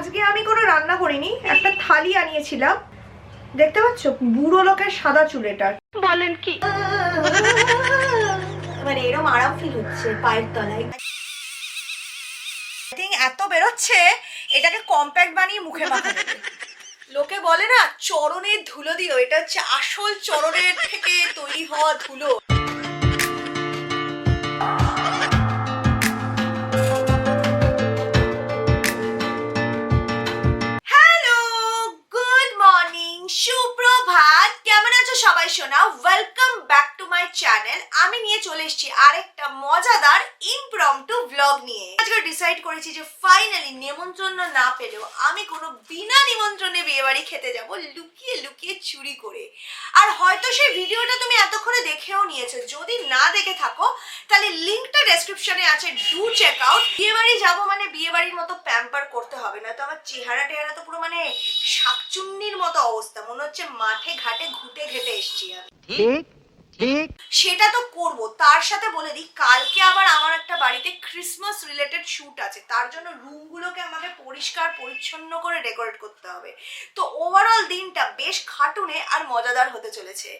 আজকে আমি কোনো রান্না করিনি, একটা থালি আনিয়েছিলাম। দেখতে পাচ্ছ বুড়ো লোকের সাদা চুল, এটার বলেন কি মানে এরকম আরাম ফিল হচ্ছে পায়ের তলায়। আই থিংক এত বেরোচ্ছে, এটাকে কম্প্যাক্ট বানিয়ে মুখে মাখানো যাবে। লোকে বলে না চরণের ধুলো দিও, এটা হচ্ছে আসল চরণের থেকে তৈরি হওয়া ধুলো। হ্যালো, গুড মর্নিং, সুপ্রভাত, কেমন আছো সবাই সোনা? Welcome back to my channel. আমি নিয়ে চলে এসেছি আরেকটা মজাদার ইমপ্রম্পটু ব্লগ নিয়ে। আজকে ডিসাইড করেছি যে ফাইনালি নিমন্ত্রণ না পেলেও আমি কোনো বিনা নিমন্ত্রণে বিয়ে বাড়ি খেতে যাব, লুকিয়ে লুকিয়ে চুরি করে। আর হয়তো সেই ভিডিওটা তুমি এতক্ষণে দেখেও নিয়েছো, যদি না দেখে থাকো তাহলে লিঙ্কটা ডেসক্রিপশনে আছে, ডু চেক আউট। বিয়ে বাড়ি যাবো মানে বিয়ে বাড়ির মতো প্যাম্পার করতে হবে না তো। আমার চেহারা টেহারা তো পুরো মানে শাকচুন্নির মতো অবস্থা, মনে হচ্ছে মাঠে ঘাটে ঘুটে ঘেটে এসছি আমি। সেটা তো করব, তার সাথে বলে দিই কালকে আবার আমার একটা বাড়িতে ক্রিসমাস রিলেটেড শুট আছে, তার জন্য রুমগুলোকে আমাকে পরিষ্কার পরিচ্ছন্ন করে ডেকোরেট করতে হবে। তো ওভারঅল দিনটা বেশ খাটুনে আর মজাদার হতে চলেছে।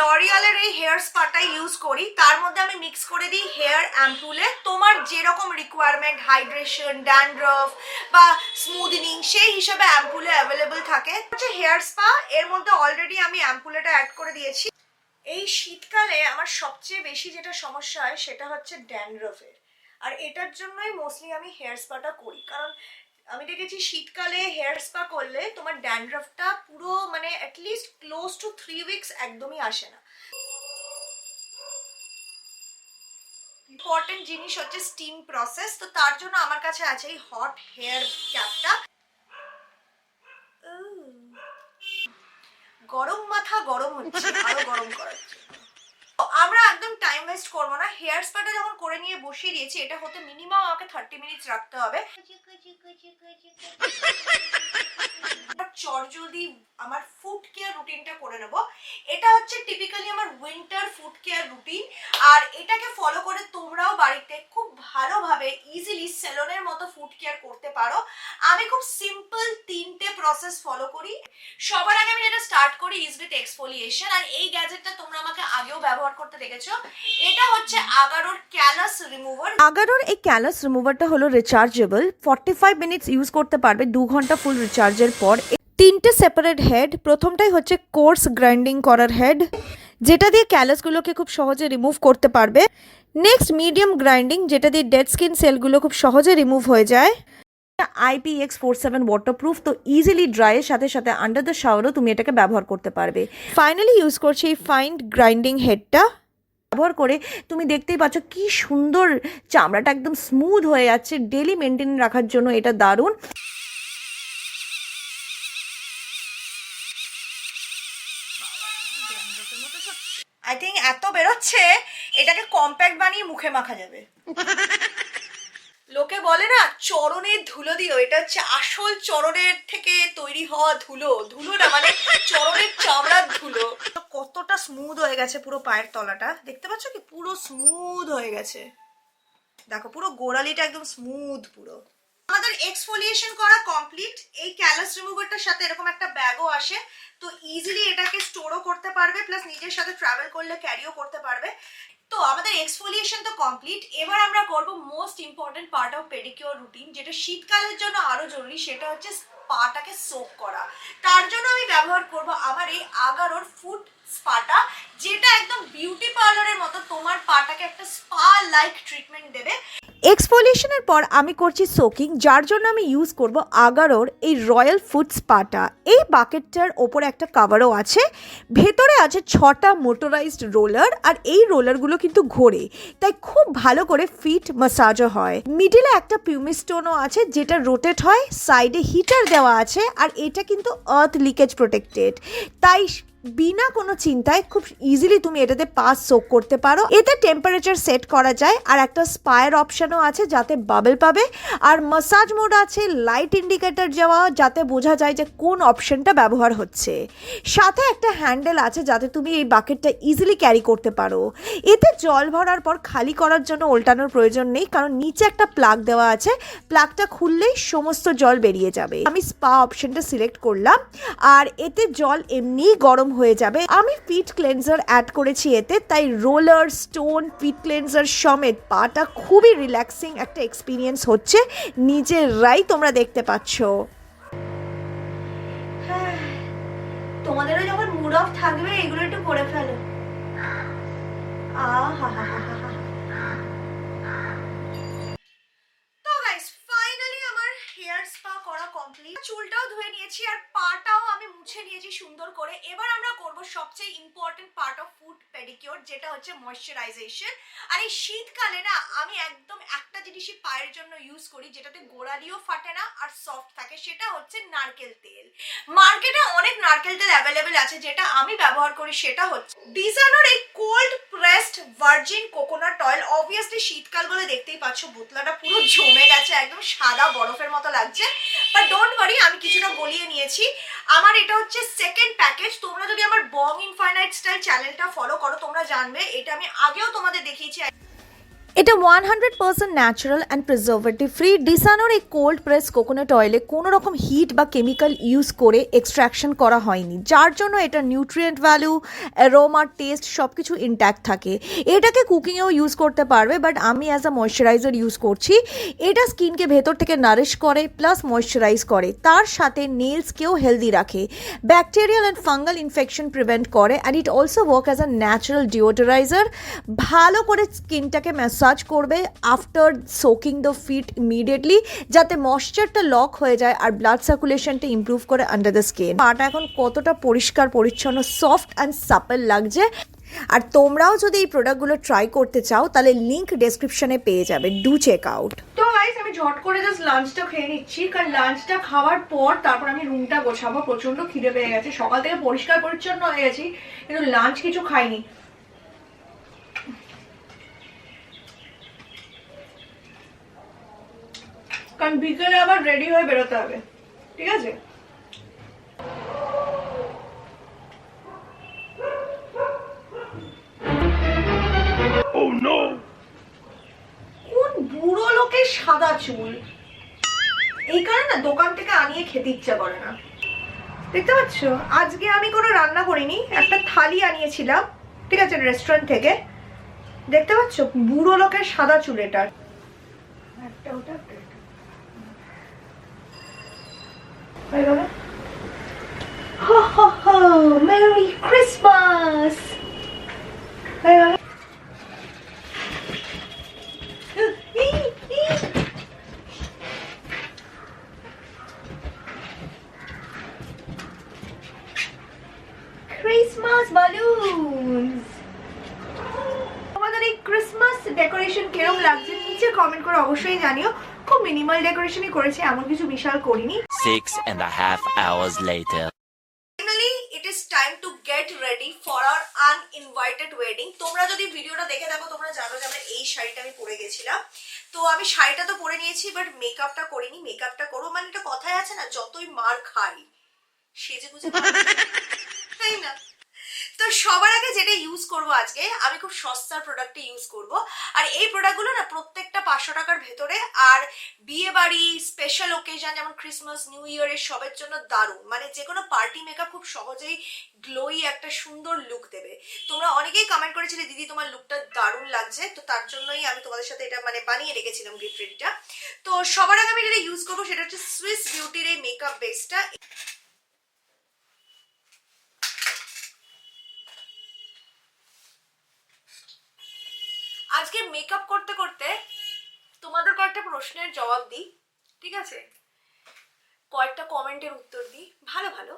লরিয়ালের এই হেয়ার স্পাটা ইউজ করি, তার মধ্যে আমি মিক্স করে দিই হেয়ার অ্যাম্পুলে। তোমার যেরকম রিকোয়ারমেন্ট, হাইড্রেশন, ড্যান্ড্রফ বা স্মুথনিং, সেই হিসাবে অ্যাম্পুলে অ্যাভেলেবল থাকে। হচ্ছে হেয়ার স্পা, এর মধ্যে অলরেডি আমি অ্যাম্পুলেটা অ্যাড করে দিয়েছি। এই শীতকালে আমার সবচেয়ে বেশি যেটা সমস্যা হয় সেটা হচ্ছে ড্যান্ড্রফের, আর এটার জন্যই মোস্টলি আমি হেয়ার স্পাটা করি। কারণ আমি দেখেছি শীতকালে হেয়ার স্পা করলে তোমার ড্যান্ড্রফটা পুরো মানে অ্যাটলিস্ট ক্লোজ টু 3 উইকস একদমই আসে না। ইম্পর্টেন্ট জিনিস হচ্ছে স্টিম প্রসেস, তো তার জন্য আমার কাছে আছে এই হট হেয়ার ক্যাপটা। গরম মাথা গরম হচ্ছে, আরো গরম করাচ্ছে। আমরা একদম টাইম ওয়েস্ট করবো না, হেয়ার স্পাটা যখন করে নিয়ে বসিয়ে দিয়েছি, এটা হতে মিনিমাম আমাকে 30 মিনিটস রাখতে হবে। চটজলদি আমার ফুড কেয়ার রুটিনটা করে নেব। এটা হচ্ছে টিপিক্যালি আমার উইন্টার ফুড কেয়ার রুটিন, আর এটাকে ফলো করে তোমরাও বাড়িতে খুব ভালোভাবে ইজিলি সেলনের মতো ফুড কেয়ার করতে পারো। আমি খুব সিম্পল 3টে প্রসেস ফলো করি। সবার আগে আমি যেটা স্টার্ট করি ইজ উইথ এক্সফোলিয়েশন, আর এই গ্যাজেটটা তোমরা আমাকে আগেও ব্যবহার করতে দেখেছো। এটা হচ্ছে আগারোর ক্যালাস রিমুভার। আগারোর এই ক্যালাস রিমুভারটা হলো রিচার্জেবল, 45 মিনিটস ইউজ করতে পারবে 2 ঘন্টা ফুল রিচার্জের পর। 3টে সেপারেট হেড। প্রথমটাই হচ্ছে কোর্স গ্রাইন্ডিং করার হেড, যেটা দিয়ে ক্যালাসগুলোকে খুব সহজে রিমুভ করতে পারবে। নেক্সট মিডিয়াম গ্রাইন্ডিং, যেটা দিয়ে ডেড স্কিন সেলগুলো খুব সহজে রিমুভ হয়ে যায়। IPX47 ওয়াটারপ্রুফ, তো ইজিলি ড্রাইয়ের সাথে সাথে আন্ডার দ্য শাওয়ারও তুমি এটাকে ব্যবহার করতে পারবে। ফাইনালি ইউজ করছি এই ফাইন গ্রাইন্ডিং হেডটা। ব্যবহার করে তুমি দেখতেই পাচ্ছ কি সুন্দর চামড়াটা একদম স্মুথ হয়ে যাচ্ছে। ডেলি মেনটেন রাখার জন্য এটা দারুণ। আই থিঙ্ক এত বেরোচ্ছে, এটাকে কম্প্যাক্ট বানিয়ে মুখে মাখা যাবে। লোকে বলে না চরণের ধুলো দিও, এটা হচ্ছে আসল চরণের থেকে তৈরি হওয়া ধুলো। ধুলো না মানে চরণের চামড়ার ধুলো। কতটা স্মুথ হয়ে গেছে পুরো পায়ের তলাটা, দেখতে পাচ্ছ কি পুরো স্মুথ হয়ে গেছে। দেখো পুরো গোড়ালিটা একদম স্মুথ পুরো। আমাদের এক্সফোলিয়েশন করা কমপ্লিট। এই ক্যালাস রিমুভারটার সাথে এরকম একটা ব্যাগও আসে, তো ইজিলি এটাকে স্টোরও করতে পারবে, প্লাস নিজের সাথে ট্রাভেল করলে ক্যারিও করতে পারবে। তো আমাদের এক্সফোলিয়েশন তো কমপ্লিট। এবার আমরা করব most important part of pedicure routine, যেটা শীতকালের জন্য আরো জরুরি, সেটা হচ্ছে পাটাকে সোক করা। তার জন্য আমি ব্যবহার করব আমার এই আগারোর ফুড স্পাটা, যেটা একদম বিউটি পার্লারের মতো তোমার পাটাকে একটা স্পা লাইক ট্রিটমেন্ট দেবে। এক্সফোলিয়েশনের পর আমি করছি সোকিং, যার জন্য আমি ইউজ করব আগারোর এই রয়্যাল ফুড স্পাটা। এই বাকেটটার ওপরে একটা কাভারও আছে, ভেতরে আছে 6টা মোটরাইজড রোলার, আর এই রোলারগুলো কিন্তু ঘোরে, তাই খুব ভালো করে ফিট ম্যাসাজও হয়। মিডিলে একটা পিউমি স্টোনও আছে যেটা রোটেট হয়, সাইডে হিটার দেওয়া আছে, আর এটা কিন্তু আর্থ লিকেজ প্রোটেক্টেড, তাই বিনা কোনো চিন্তায় খুব ইজিলি তুমি এটাতে পাস সোক করতে পারো। এতে টেম্পারেচার সেট করা যায়, আর একটা স্পায়ার অপশনও আছে যাতে বাবল পাবে, আর মাসাজ মোড আছে, লাইট ইন্ডিকেটর যাওয়া যাতে বোঝা যায় যে কোন অপশনটা ব্যবহার হচ্ছে। সাথে একটা হ্যান্ডেল আছে যাতে তুমি এই বাকেটটা ইজিলি ক্যারি করতে পারো। এতে জল ভরার পর খালি করার জন্য ওল্টানোর প্রয়োজন নেই, কারণ নিচে একটা প্লাগ দেওয়া আছে, প্লাগটা খুললেই সমস্ত জল বেরিয়ে যাবে। আমি স্পা অপশনটা সিলেক্ট করলাম, আর এতে জল এমনিই গরম হয়ে যাবে। আমি ফিট ক্লেনজার অ্যাড করেছি এতে, তাই রোলার, স্টোন, ফিট ক্লেনজার সমেত পাটা খুবই রিল্যাক্সিং একটা এক্সপিরিয়েন্স হচ্ছে, নিজেরাই তোমরা দেখতে পাচ্ছ। তোমাদেরও যখন মুড অফ থাকবে এগুলো একটু করে ফেলো। তো গাইস, ফাইনালি আমার হেয়ার স্পা করা কমপ্লিট। চুলটাও ধুয়ে নিয়েছি আর পাটাও আমি মুছে নিয়েছি সুন্দর করে। এবার আমরা করব সবচেয়ে important part of food pedicure, যেটা হচ্ছে ময়শ্চারাইজেশন। আর এই শীতকালে না আমি একদম একটা জিনিসই পায়ের জন্য ইউজ করি, যেটাতে গোড়ালিও ফাটে না আর সফট থাকে, সেটা হচ্ছে নারকেল তেল। মার্কেটে অনেক নারকেল তেল অ্যাভেলেবেল আছে, যেটা আমি ব্যবহার করি সেটা হচ্ছে ডিজানোর এই cold pressed virgin coconut oil. Obviously শীতকাল বলে দেখতেই পাচ্ছ বোতলাটা পুরো জমে গেছে, একদম সাদা বরফের মতো লাগছে, বাট ডোন্ট ওয়ারি, আমি কিছুটা গলিয়ে নিয়েছি। আমার এটা হচ্ছে সেকেন্ড প্যাকেজ। তোমরা যদি আমার বং ইনফাইনাইট স্টাইল চ্যানেলটা ফলো করো তোমরা জানবে, এটা আমি আগেও তোমাদের দেখিয়েছি। এটা 100% ন্যাচারাল অ্যান্ড প্রিজারভেটিভ ফ্রি। ডিসানোর এই কোল্ড প্রেস কোকোনাট অয়েলে কোনো রকম হিট বা কেমিক্যাল ইউজ করে এক্সট্রাকশন করা হয়নি, যার জন্য এটা নিউট্রিয়েন্ট ভ্যালু, অ্যারোমা, টেস্ট সব কিছু ইনট্যাক্ট থাকে। এটাকে কুকিংয়েও ইউজ করতে পারবে, বাট আমি অ্যাজ আ ময়শ্চারাইজার ইউজ করছি। এটা স্কিনকে ভেতর থেকে নারিশ করে প্লাস ময়শ্চারাইজ করে, তার সাথে নেলসকেও হেলদি রাখে, bacterial and fungal infection prevent করে, and it also work as a natural deodoriser. ভালো করে স্কিনটাকে ম্যাসাজ করবে after soaking the feet immediately, যাতে ময়েশ্চারটা লক হয়ে যায় আর ব্লাড সার্কুলেশনটা ইমপ্রুভ করে আন্ডার দ্য স্কিন। পাটা এখন কতটা পরিষ্কার পরিচ্ছন্ন, সফট অ্যান্ড সাপল লাগছে। আর তোমরাও যদি এই প্রোডাক্টগুলো ট্রাই করতে চাও তাহলে লিঙ্ক ডেসক্রিপশনে পেয়ে যাবে, ডু চেক আউট। তো গাইস, আমি ঝট করে জাস্ট লাঞ্চটা খেয়ে নিচ্ছি, কারণ লাঞ্চটা খাওয়ার পর তারপর আমি রুমটা গোছাবো। প্রচন্ড খিদে পেয়ে গেছে, সকাল থেকে পরিষ্কার পরিচ্ছন্ন হয়ে গেছি কিন্তু লাঞ্চ কিছু খাইনি। কারণ বিকেলে আবার রেডি হয়ে বেরোতে হবে, ঠিক আছে? কোন বুড়ো লোকের সাদা চুল, এই কারণে না দোকান থেকে আনিয়ে খেতে ইচ্ছা করে না। দেখতে পাচ্ছ, আজকে আমি কোনো রান্না করিনি, একটা থালি আনিয়েছিলাম, ঠিক আছে, রেস্টুরেন্ট থেকে। দেখতে পাচ্ছ বুড়ো লোকের সাদা চুল, এটার একটা ওটা মেরি ক্রিসমাস। ক্রিসমাস বালুনস। তোমাদের এই ক্রিসমাস ডেকোরেশন কিরকম লাগছে নিচে কমেন্ট করে অবশ্যই জানিও। খুব মিনিমাল ডেকোরেশনই করেছি, এমন কিছু বিশাল করিনি। 6.5 hours later. Finally, it is time to get ready for our uninvited wedding. তোমরা যদি ভিডিওটা দেখে থাকো তোমরা জানো যে আমরা এই শাড়িটা আমি পরে গেছিলাম। তো আমি শাড়িটা তো পরে নিয়েছি, বাট মেকআপটা করিনি। মেকআপটা করবো, মানে একটা কথাই আছে না, যতই মার খাই সেজে গুজে, তাই না? তো সবার আগে যেটা ইউজ করব আজকে, আমি খুব সস্তার প্রোডাক্টটা ইউজ করব। আর এই প্রোডাক্টগুলো না প্রত্যেকটা 500 টাকার ভেতরে, আর বিয়ে বাড়ি, স্পেশাল ওকেশন যেমন ক্রিসমাস, নিউ ইয়ারের সবের জন্য দারুণ। মানে যে কোনো পার্টি মেকআপ খুব সহজেই গ্লোই একটা সুন্দর লুক দেবে। তোমরা অনেকেই কমেন্ট করেছিলে দিদি তোমার লুকটা দারুণ লাগছে, তো তার জন্যই আমি তোমাদের সাথে এটা মানে বানিয়ে রেখেছিলাম গিফট রেডিটা। তো সবার আগে আমি যেটা ইউজ করবো সেটা হচ্ছে সুইস বিউটির এই মেকআপ বেসটা। মেকআপ করতে করতে তোমাদের কয়েকটা প্রশ্নের জবাব দিই, ঠিক আছে? কয়েকটা কমেন্টের উত্তর দিই, ভালো ভালো।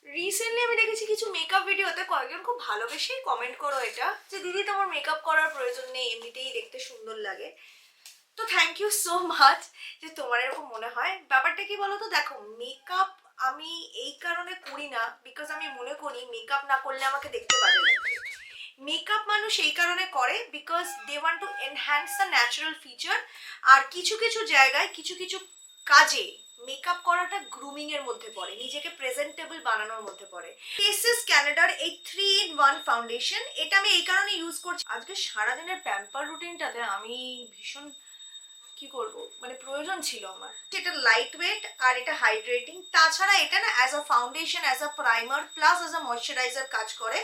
রিসেন্টলি আমি দেখেছি কিছু মেকআপ ভিডিওতে কয়েকজন খুব ভালোবেসেই কমেন্ট করো এটা, যে দিদি তোমার মেকআপ করার প্রয়োজন নেই, এমনিতেই দেখতে সুন্দর লাগে। তো থ্যাংক ইউ সো মাচ যে তোমার এরকম মনে হয়। ব্যাপারটা কি বলো তো, দেখো মেকআপ আমি এই কারণে করি না বিকজ আমি মনে করি মেকআপ না করলে আমাকে দেখতে ভালো লাগে। মেকআপ মানুষ এই কারণে করে because they want to enhance the natural feature. আর কিছু কিছু জায়গায় কিছু কিছু কাজে মেকআপ করাটা গ্রুমিং এর মধ্যে পড়ে, নিজেকে প্রেজেন্টেবল বানানোর মধ্যে পড়ে। কেসেস ক্যানাডার এই 3-in-1 ফাউন্ডেশন, এটা আমি এই কারণে ইউজ করছি। আজকে সারাদিনের প্যাম্পার রুটিনটাতে আমি ভীষণ কি করব, মানে প্রয়োজন ছিল আমার। এটা লাইট ওয়েট আর এটা হাইড্রেটিং, তাছাড়া এটা না as a foundation, as a primer plus as a moisturiser কাজ করে।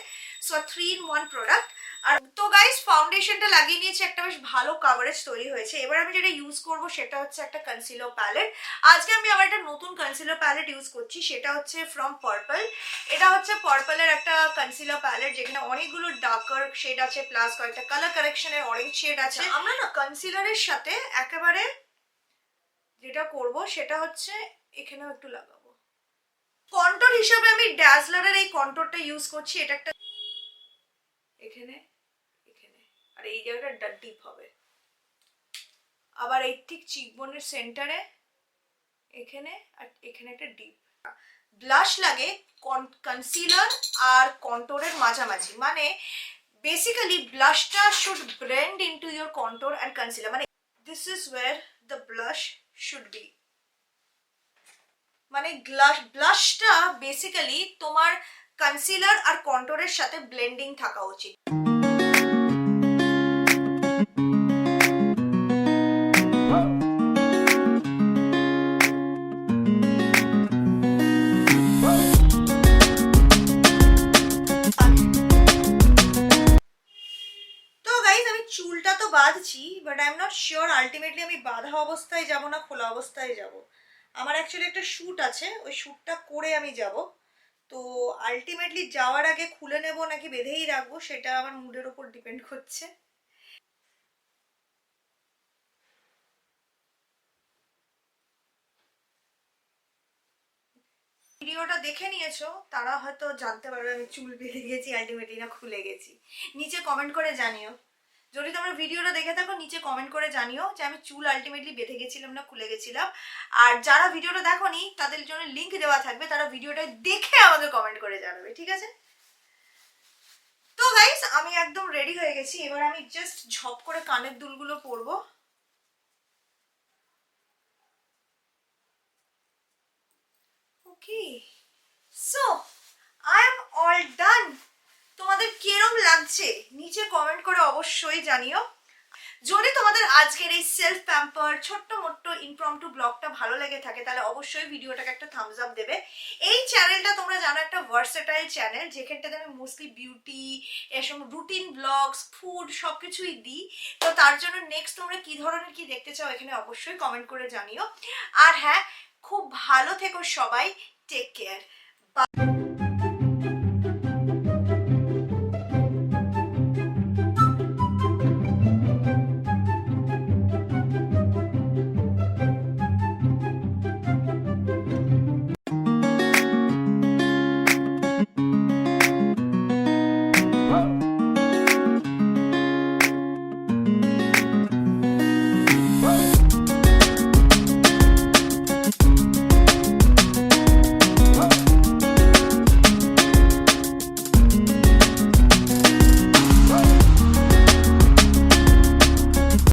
So 3-in-1 product. আর তো গাইস ফাউন্ডেশনটা লাগিয়ে নিয়েছি, একটা বেশ ভালো কাভারেজ তৈরি হয়েছে। এবার আমি যেটা ইউজ করব সেটা হচ্ছে একটা কনসিলার প্যালেট। আজকে আমি আবার একটা নতুন কনসিলার প্যালেট ইউজ করছি, সেটা হচ্ছে ফ্রম পার্পল। এটা হচ্ছে পার্পলের একটা কনসিলার প্যালেট যেখানে অনেকগুলো ডার্কার শেড আছে প্লাস কয়েকটা কালার কারেকশনের অরেঞ্জ শেড আছে। আমরা না কনসিলারের সাথে একেবারে যেটা করব সেটা হচ্ছে এখানেও একটু লাগাবো। কন্ট্রোল হিসাবে আমি ড্যাজলারের এই কন্ট্রোলটা ইউজ করছি। এটা একটা এখানে এখানে আর এই জায়গাটা ডিপ হবে, আবার এই ঠিক চিকবোনের সেন্টারে এখানে আর এখানে একটা ডিপ। ব্লাশ লাগে কনসিলার আর কন্ট্রোরের মাঝামাঝি, মানে বেসিক্যালি ব্লাশটা should blend into your contour and concealer, মানে this is where the blush should be. মানে ব্লাশটা বেসিক্যালি তোমার কনসিলার আর কন্ট্রোরের সাথে ব্লেন্ডিং থাকা উচিত। চুলটা তো বাঁধছি, but I am not sure ultimately আমি বাঁধা অবস্থায় যাব না খোলা অবস্থায় যাব। আমার অ্যাকচুয়ালি একটা শ্যুট আছে, ওই শ্যুটটা করে আমি যাব। তো আলটিমেটলি যাওয়ার আগে খুলে নেব নাকি বেঁধেই রাখবো সেটা আমার মুডের উপর ডিপেন্ড করছে। ভিডিওটা দেখে নিয়েছো তারা হয়তো জানতে পারবে আমি চুল বেঁধে গেছি আলটিমেটলি না খুলে গেছি। নিচে কমেন্ট করে জানিও, যদি তোমরা ভিডিওটা দেখে থাকো নিচে কমেন্ট করে জানিও যে আমি চুল আলটিমেটলি বেঁধে গেছিলাম না খুলে গেছিলাম। আর যারা ভিডিওটা দেখোনি তাদের জন্য লিঙ্ক দেওয়া থাকবে, তারা ভিডিওটা দেখে আমাকে কমেন্ট করে জানাবে, ঠিক আছে? তো গাইস আমি একদম রেডি হয়ে গেছি, এবার আমি জাস্ট ঝপ করে কানের দুলগুলো পরবো। Okay, so I am all done. তোমাদের কিরম লাগছে নিচে কমেন্ট করে অবশ্যই জানিও। যদি তোমাদের আজকের এই সেলফ প্যাম্পার ছোট্ট মোট্ট ইমপ্রম্পটু ব্লগটা ভালো লেগে থাকে তাহলে অবশ্যই ভিডিওটাকে একটা থামস আপ দেবে। এই চ্যানেলটা তোমরা জানো একটা ভার্সেটাইল চ্যানেল, যেখানটাতে আমি মোস্টলি বিউটি, এসব রুটিন ব্লগস, ফুড সব কিছুই দিই। তো তার জন্য নেক্সট তোমরা কি ধরনের কি দেখতে চাও এখানে অবশ্যই কমেন্ট করে জানিও। আর হ্যাঁ, খুব ভালো থেকো সবাই, টেক কেয়ার।